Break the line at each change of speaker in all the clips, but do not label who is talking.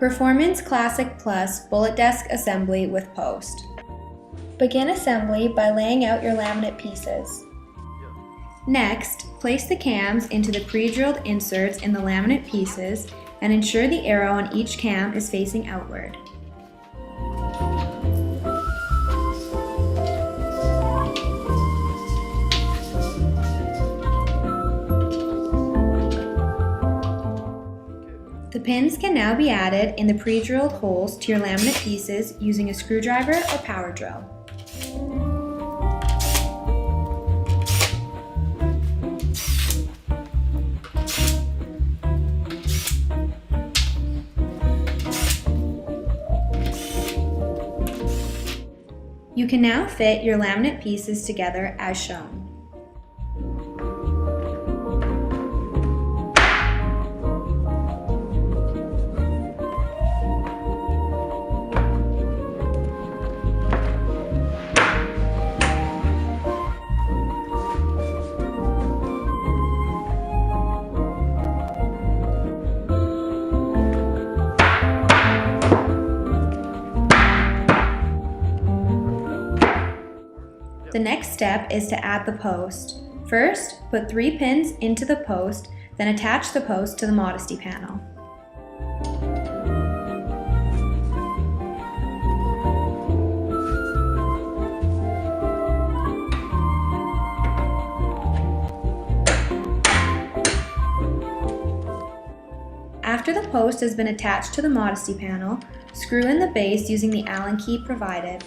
Performance Classic Plus Bullet Desk Assembly with Post. Begin assembly by laying out your laminate pieces. Next, place the cams into the pre-drilled inserts in the laminate pieces and ensure the arrow on each cam is facing outward. The pins can now be added in the pre-drilled holes to your laminate pieces using a screwdriver or power drill. You can now fit your laminate pieces together as shown. The next step is to add the post. First, put 3 pins into the post, then attach the post to the modesty panel. After the post has been attached to the modesty panel, screw in the base using the Allen key provided.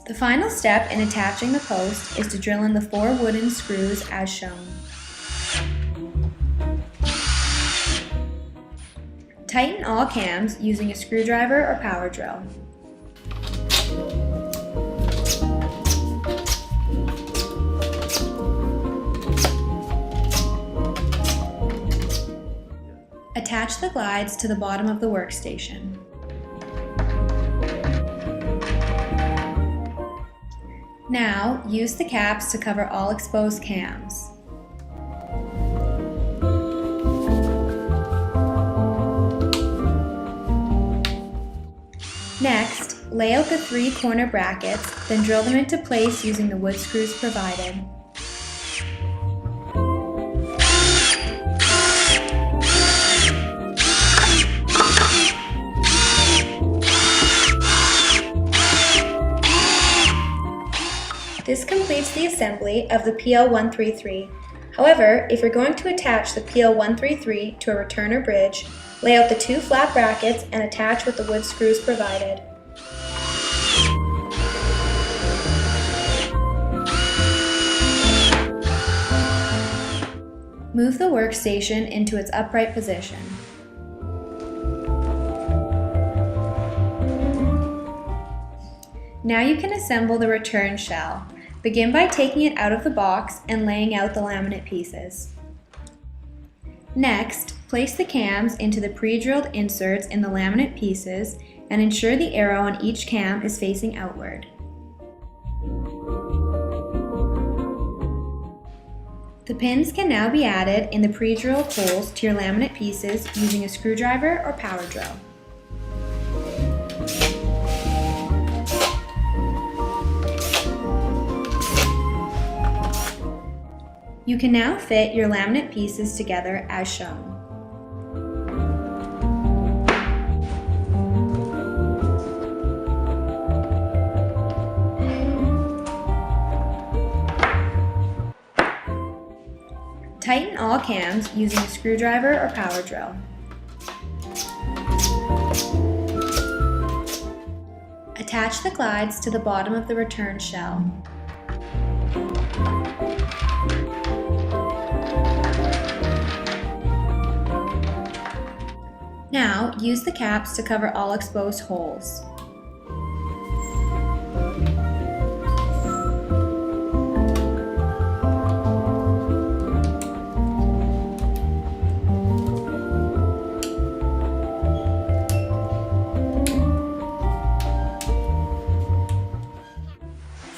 The final step in attaching the post is to drill in the 4 wooden screws as shown. Tighten all cams using a screwdriver or power drill. Attach the glides to the bottom of the workstation. Now, use the caps to cover all exposed cams. Next, lay out the 3 corner brackets, then drill them into place using the wood screws provided. This completes the assembly of the PL133. However, if you're going to attach the PL133 to a returner bridge, lay out the 2 flat brackets and attach with the wood screws provided. Move the workstation into its upright position. Now you can assemble the return shell. Begin by taking it out of the box and laying out the laminate pieces. Next, place the cams into the pre-drilled inserts in the laminate pieces and ensure the arrow on each cam is facing outward. The pins can now be added in the pre-drilled holes to your laminate pieces using a screwdriver or power drill. You can now fit your laminate pieces together as shown. Tighten all cams using a screwdriver or power drill. Attach the glides to the bottom of the return shell. Now, use the caps to cover all exposed holes.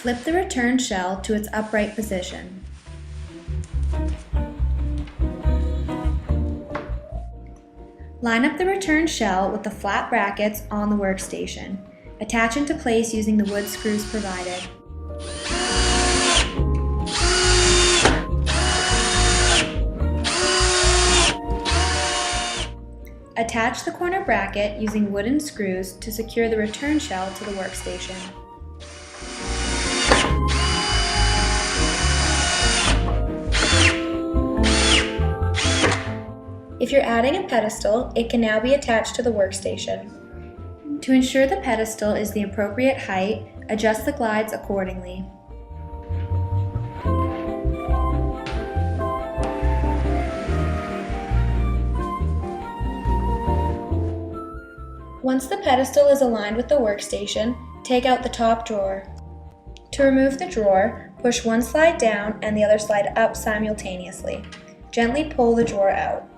Flip the return shell to its upright position. Line up the return shell with the flat brackets on the workstation. Attach into place using the wood screws provided. Attach the corner bracket using wooden screws to secure the return shell to the workstation. If you're adding a pedestal, it can now be attached to the workstation. To ensure the pedestal is the appropriate height, adjust the glides accordingly. Once the pedestal is aligned with the workstation, take out the top drawer. To remove the drawer, push one slide down and the other slide up simultaneously. Gently pull the drawer out.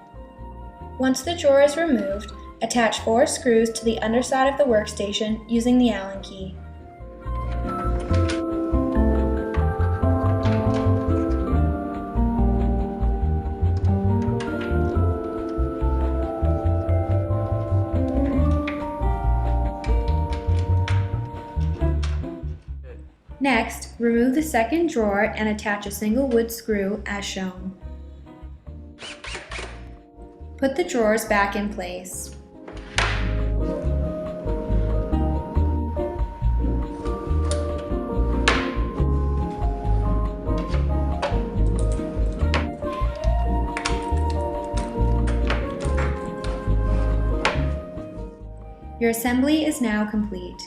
Once the drawer is removed, attach 4 screws to the underside of the workstation using the Allen key. Next, remove the second drawer and attach a single wood screw as shown. Put the drawers back in place. Your assembly is now complete.